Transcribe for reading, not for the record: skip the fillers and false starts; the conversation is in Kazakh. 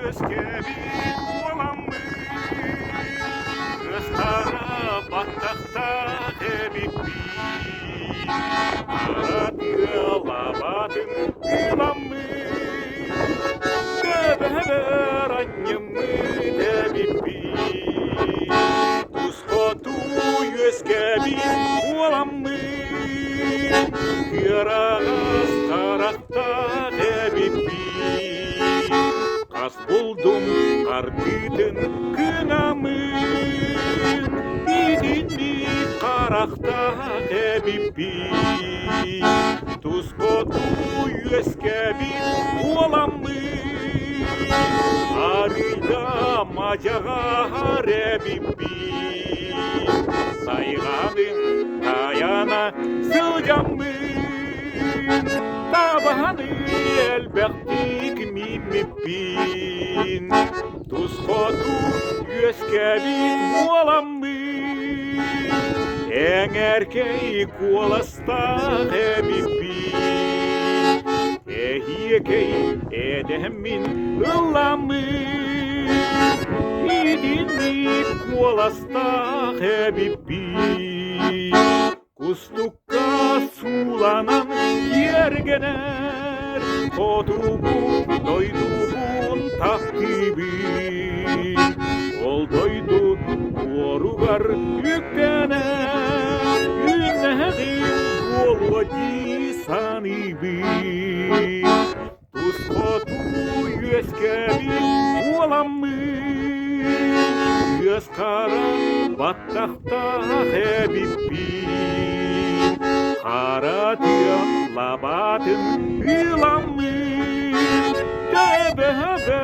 Өскебек боламын, Өскара баттақта әбеппен, Аратылабадың ыламын, Көбәбір аннемы әбеппен, Тұсқоту Өскебек боламын, Кырағыз қарақта әбеппен, Қас болдым қарбетін күнамын, Идінді қарақта әбеппен, Тұсқоту Өскебек боламын, Арыда мажағар әбеппен, Сайғадың таяна сылжамын, Табаны әлбәқтік мимеппен, Тұсқоту Өскебек боламын, Әңәркей қоластақ әбеппен, Әйекей әдәмін ыламын, Идінді қоластақ әбеппен, Кустукка суланан ергенер, Котубун, дойдубун тақтибин, Ол дойду оругар үктенер, Үннәден олоди санибин, Тұсқоту Өскебек боламын, Өскара баттақта әбеппен, Қаратылабадың ыламын, Төбәбір